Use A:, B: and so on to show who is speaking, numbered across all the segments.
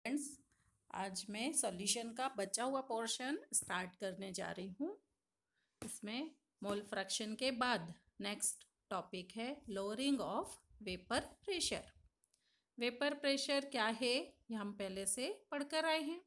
A: Friends, आज मैं solution का बचा हुआ पोर्शन स्टार्ट करने जा रही हूँ। इसमें मोल फ्रैक्शन के बाद नेक्स्ट टॉपिक है lowering of vapour pressure. Vapour pressure क्या है ये हम पहले से पढ़कर आए हैं,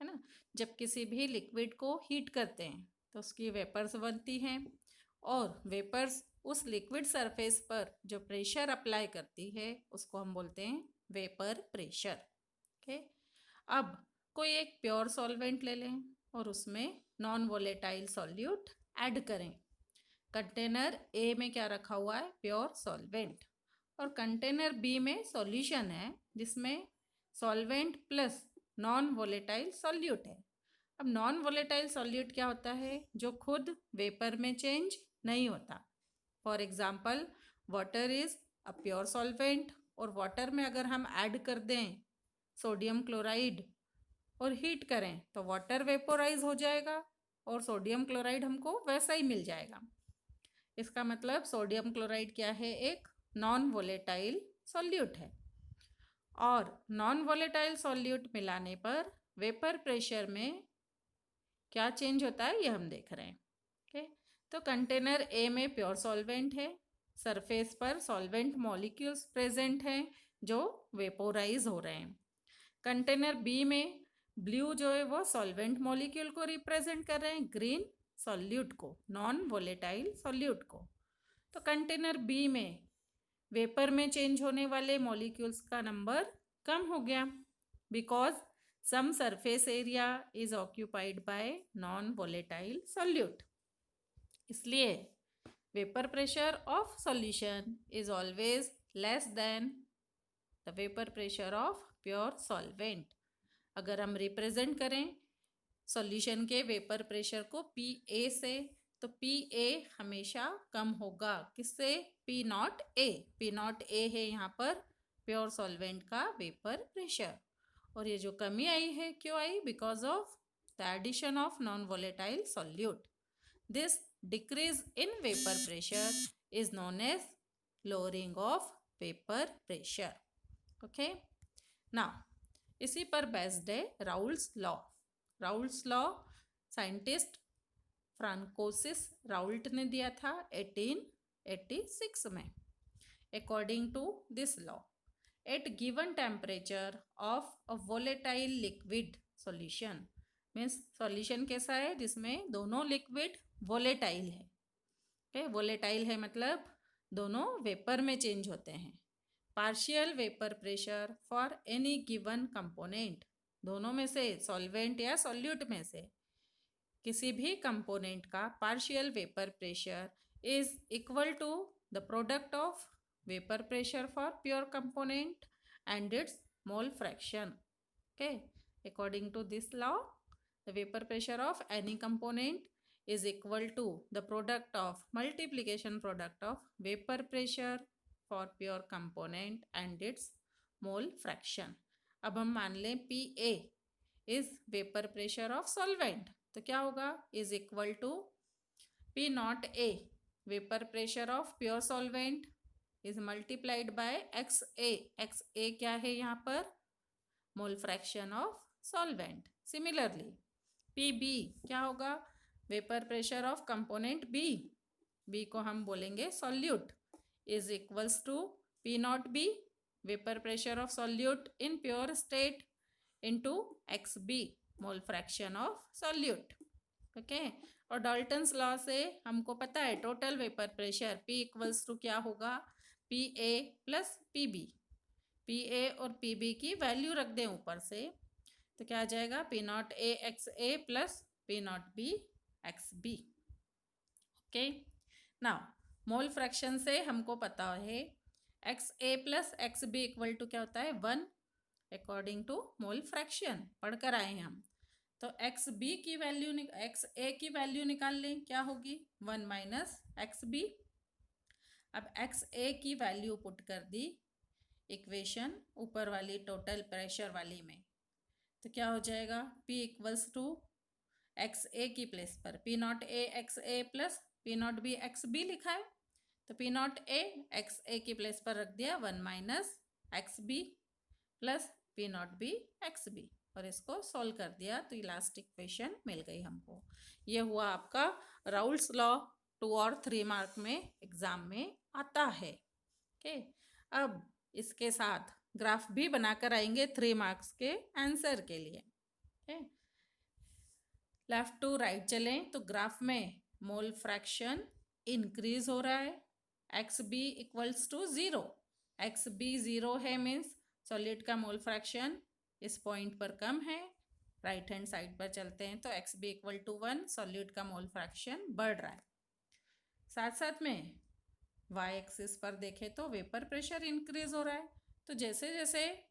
A: है ना। जब किसी भी लिक्विड को हीट करते हैं तो उसकी वेपर्स बनती हैं और वेपर्स उस लिक्विड सरफेस पर जो प्रेशर अप्लाई करती है उसको हम बोलते हैं वेपर प्रेशर। ओके, अब कोई एक प्योर सॉल्वेंट ले लें और उसमें नॉन वोलेटाइल सॉल्यूट ऐड करें। कंटेनर ए में क्या रखा हुआ है? Pure solvent. और कंटेनर बी में सॉल्यूशन है जिसमें solvent plus non volatile solute है। अब नॉन वोलेटाइल सॉल्यूट क्या होता है? जो खुद वेपर में चेंज नहीं होता। For example, water is a pure solvent और वाटर में अगर हम ऐड कर दें सोडियम क्लोराइड और हीट करें तो वाटर वेपोराइज हो जाएगा और सोडियम क्लोराइड हमको वैसा ही मिल जाएगा। इसका मतलब सोडियम क्लोराइड क्या है? एक नॉन वोलेटाइल सॉल्यूट है। और नॉन वोलेटाइल सॉल्यूट मिलाने पर वेपर प्रेशर में क्या चेंज होता है ये हम देख रहे हैं। ओके, तो कंटेनर ए में प्योर सॉल्वेंट है, सरफेस पर सॉल्वेंट मॉलिक्यूल्स प्रेजेंट हैं जो वेपोराइज हो रहे हैं। कंटेनर बी में ब्लू जो है वो सॉल्वेंट मॉलिक्यूल को रिप्रेजेंट कर रहे हैं, ग्रीन सॉल्यूट को, नॉन वोलेटाइल सॉल्यूट को। तो कंटेनर बी में वेपर में चेंज होने वाले मॉलिक्यूल्स का नंबर कम हो गया because some surface area is occupied by non volatile solute. इसलिए vapour pressure of solution is always less than the vapour pressure of pure solvent. अगर हम रिप्रेजेंट करें सॉल्यूशन के वेपर प्रेशर को पी ए से तो पी ए हमेशा कम होगा। किससे? P naught A. P naught A है यहाँ पर प्योर सॉल्वेंट का वेपर प्रेशर। और ये जो कमी आई है क्यों आई? Because of the addition of non volatile solute. This decrease in vapour pressure is known as lowering of vapour pressure. Okay, now इसी पर बेस्ड है Raoult's law. Raoult's law scientist Francois Raoult ने दिया था 1886 में। According to this law, at given temperature of a volatile liquid solution, means solution कैसा है? जिसमें दोनों लिक्विड वोलेटाइल है। ओके, वोलेटाइल है मतलब दोनों वेपर में चेंज होते हैं। Partial vapour pressure for any given component, दोनों में से सॉल्वेंट या सॉल्यूट में से किसी भी कंपोनेंट का partial vapour pressure is equal to the product of vapour pressure for pure component and its mole fraction. Okay, according to this law the vapor pressure of any component is equal to the product of multiplication product of vapor pressure for pure component and its mole fraction. अब हम मान लें P A is vapour pressure of solvent तो क्या होगा? Is equal to P naught A vapour pressure of pure solvent is multiplied by X A. X A क्या है यहाँ पर? Mole fraction of solvent. Similarly P B क्या होगा? Vapour pressure of component B, B को हम बोलेंगे solute, is equals to P naught B vapour pressure of solute in pure state into x B mole fraction of solute. Okay, और Dalton's law से हमको पता है total vapour pressure P equals to क्या होगा? P A plus P B. P A और P B की value रख दें ऊपर से तो क्या आ जाएगा? P naught A x A plus P naught B x B. Okay, now mole fraction से हमको पता है x A plus x B equal to क्या होता है? 1 अकॉर्डिंग टू मोल फ्रैक्शन पढ़कर आए हैं हम। तो एक्स बी की वैल्यू एक्स ए की वैल्यू निकाल लें, क्या होगी? 1 माइनस एक्स बी। अब एक्स ए की वैल्यू पुट कर दी इक्वेशन ऊपर वाली टोटल प्रेशर वाली में तो क्या हो जाएगा? P equals to x A की प्लेस पर P naught A x A plus P naught B x B लिखा है तो P naught A x A की प्लेस पर रख दिया 1 minus x B plus P naught B x B, और इसको सॉल्व कर दिया तो इलास्टिक इक्वेशन मिल गई हमको। ये हुआ आपका राउल्स लॉ, 2 और 3 मार्क में एग्जाम में आता है। ओके, अब इसके साथ ग्राफ भी बनाकर आएंगे 3 मार्क्स के आंसर के लिए। ओके, लेफ्ट टू राइट चलें तो ग्राफ में मोल फ्रैक्शन इंक्रीज हो रहा है, x B equals to 0, x B 0 है मीन्स सॉलिड का मोल फ्रैक्शन इस पॉइंट पर कम है। राइट हैंड साइड पर चलते हैं तो x B equal to 1, solid का मोल फ्रैक्शन बढ़ रहा है। साथ साथ में वाई एक्सिस पर देखें तो वेपर प्रेशर इंक्रीज हो रहा है। तो जैसे जैसे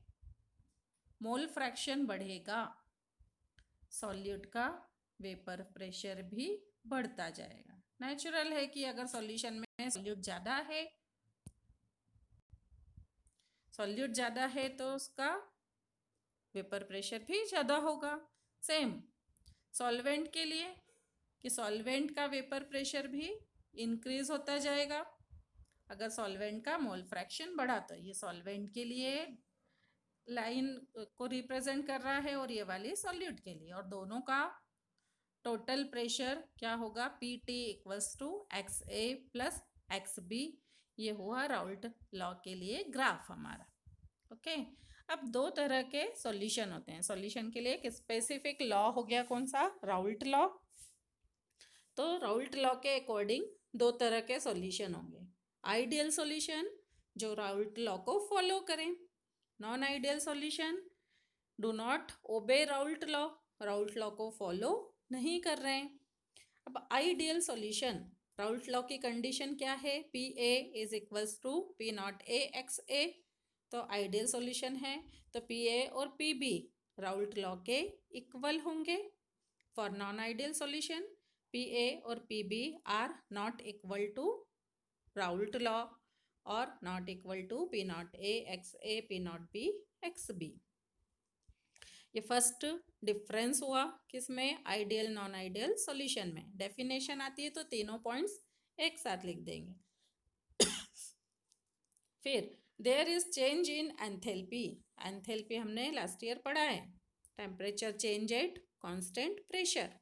A: मोल फ्रैक्शन बढ़ेगा सॉल्यूट का वेपर प्रेशर भी बढ़ता जाएगा। नेचुरल है कि अगर सॉल्यूशन में सॉल्यूट ज़्यादा है तो उसका वेपर प्रेशर भी ज़्यादा होगा। सेम सॉल्वेंट के लिए कि सॉल्वेंट का वेपर प्रेशर भी इंक्रीज होता जाएगा अगर सॉल्वेंट का मोल फ्रैक्शन बढ़ा। तो ये सॉल्वेंट के लिए लाइन को रिप्रेजेंट कर रहा है और ये वाली सॉल्यूट के लिए, और दोनों का टोटल प्रेशर क्या होगा, P T equals to x A plus x B. ये हुआ राउल्ट लॉ के लिए ग्राफ हमारा। ओके, अब 2 तरह के सॉल्यूशन होते हैं। सॉल्यूशन के लिए एक स्पेसिफिक लॉ हो गया, कौन सा, राउल्ट लॉ। तो राउल्ट लॉ के अकॉर्डिंग 2 तरह के सॉल्यूशन होंगे। आइडियल सॉल्यूशन जो राउल्ट लॉ को फॉलो करें, non ideal solution do not obey Raoult law को फॉलो नहीं कर रहे हैं। अब आइडियल सॉल्यूशन, राउल्ट लॉ की कंडीशन क्या है, P A is equals to P naught A x A, तो आइडियल सॉल्यूशन है। तो पी ए और पी बी राउल्ट लॉ के इक्वल होंगे। For non ideal solution P A और P B are not equal to Raoult law और not equal to P naught A x A P naught B x B. ये first difference हुआ किसमें, ideal non ideal solution में। Definition आती है तो तीनों पॉइंट्स एक साथ लिख देंगे। फिर there is change in enthalpy. Enthalpy हमने लास्ट ईयर पढ़ा है, temperature change at constant pressure.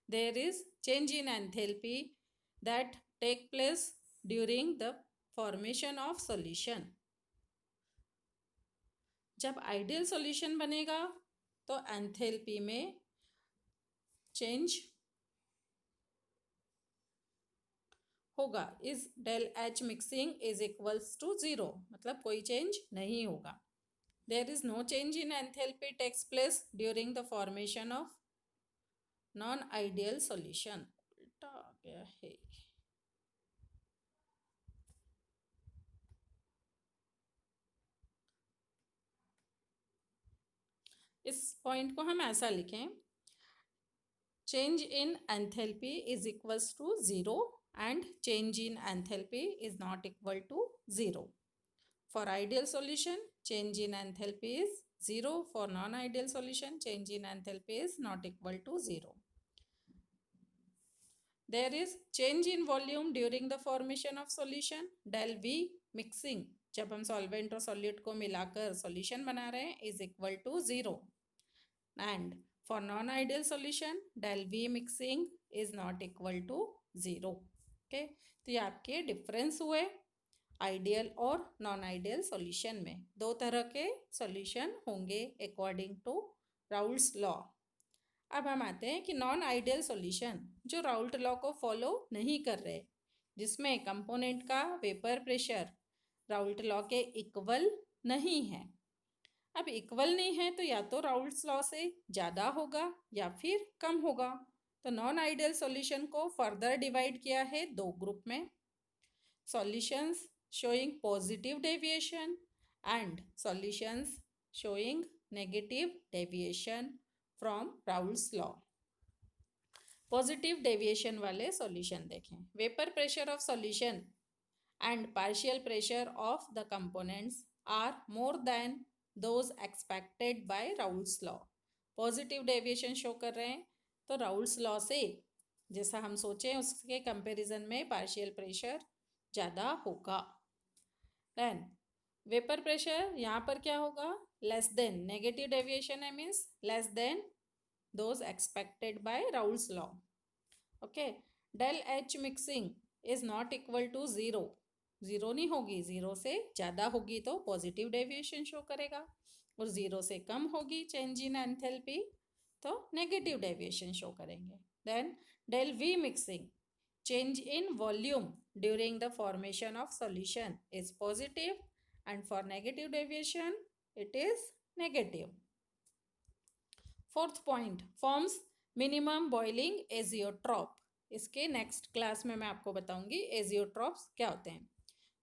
A: There is change in enthalpy that take place during the formation of solution. जब आइडियल सॉल्यूशन बनेगा तो एंथैल्पी में चेंज होगा, is del H mixing is equals to 0, मतलब कोई चेंज नहीं होगा। There is no change in enthalpy takes place during the formation of non ideal solution. उल्टा आ गया है। इस पॉइंट को हम ऐसा लिखें, change in enthalpy is equals to 0 and change in enthalpy is not equal to 0. For ideal solution, change in enthalpy is 0. For non-ideal solution, change in enthalpy is not equal to 0. There is change in volume during the formation of solution. Del V mixing, जब हम solvent और solute को मिलाकर solution बना रहे हैं, is equal to 0. And for non-ideal solution, del V mixing is not equal to 0. Okay, तो ये आपके डिफरेंस हुए आइडियल और नॉन आइडियल सॉल्यूशन में। 2 तरह के सॉल्यूशन होंगे अकॉर्डिंग टू राउल्ट्स लॉ। अब हम आते हैं कि नॉन आइडियल सॉल्यूशन जो राउल्ट लॉ को फॉलो नहीं कर रहे, जिसमें कंपोनेंट का वेपर प्रेशर राउल्ट लॉ के इक्वल नहीं है। अब इक्वल नहीं है तो या तो राउल्ट्स लॉ से ज़्यादा होगा या फिर कम होगा। तो नॉन आइडियल सॉल्यूशन को फर्दर डिवाइड किया है 2 ग्रुप में, solutions showing positive deviation and solutions showing negative deviation from Raoult's law. Positive deviation वाले सॉल्यूशन देखें, vapour pressure of solution and partial pressure of the components are more than those expected by Raoult's law. Positive deviation show कर रहे हैं तो Raoult's law से जैसा हम सोचें उसके कंपैरिजन में पार्शियल प्रेशर ज़्यादा होगा। देन वेपर प्रेशर यहाँ पर क्या होगा, लेस देन, नेगेटिव डेविएशन है means less than those expected by Raoult's law. Okay. Del H mixing is not equal to zero. Zero नहीं होगी, जीरो से ज़्यादा होगी तो पॉजिटिव डेविएशन शो करेगा, और जीरो से कम होगी चेंज इन एंथैल्पी तो नेगेटिव डेविएशन शो करेंगे. Then del V mixing, change in volume during the formation of solution is positive, and for negative deviation it is negative. Fourth point, forms minimum boiling azeotrope. इसके next class में मैं आपको बताऊंगी azeotropes क्या होते हैं.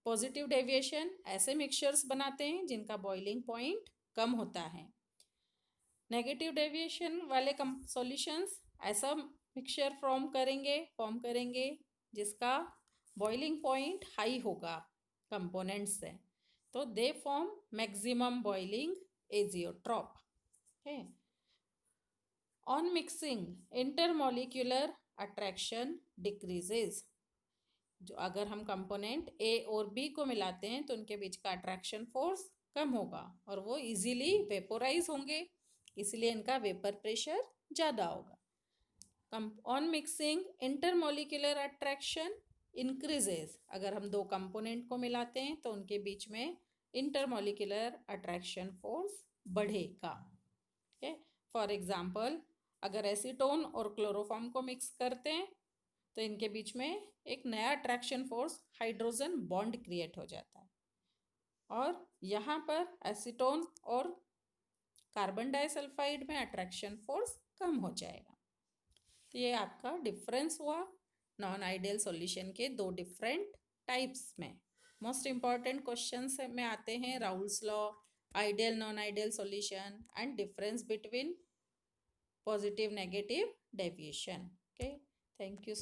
A: Positive deviation ऐसे mixtures बनाते हैं जिनका बॉइलिंग पॉइंट कम होता है. नेगेटिव डेविएशन वाले सॉल्यूशंस ऐसा मिक्सचर फॉर्म करेंगे जिसका बॉइलिंग पॉइंट हाई होगा कंपोनेंट्स से, तो they form maximum boiling azeotrope. On mixing intermolecular attraction decreases. जो अगर हम कंपोनेंट ए और बी को मिलाते हैं तो उनके बीच का अट्रैक्शन फोर्स कम होगा और वो इजीली वेपोराइज होंगे, इसलिए इनका वेपर प्रेशर ज़्यादा होगा. On mixing intermolecular attraction increases. अगर हम दो कंपोनेंट को मिलाते हैं तो उनके बीच में इंटरमॉलिक्यूलर अट्रैक्शन फोर्स बढ़ेगा. फॉर एग्जाम्पल, अगर एसीटोन और क्लोरोफॉर्म को मिक्स करते हैं तो इनके बीच में एक नया attraction force hydrogen bond create हो जाता है, और यहाँ पर एसीटोन और कार्बन डाइसल्फाइड में अट्रैक्शन फोर्स कम हो जाएगा. तो ये आपका डिफरेंस हुआ नॉन आइडियल सॉल्यूशन के दो डिफरेंट टाइप्स में. मोस्ट इंपॉर्टेंट क्वेश्चंस में आते हैं Raoult's law, ideal non ideal solution and difference between positive negative deviation. Okay, thank you.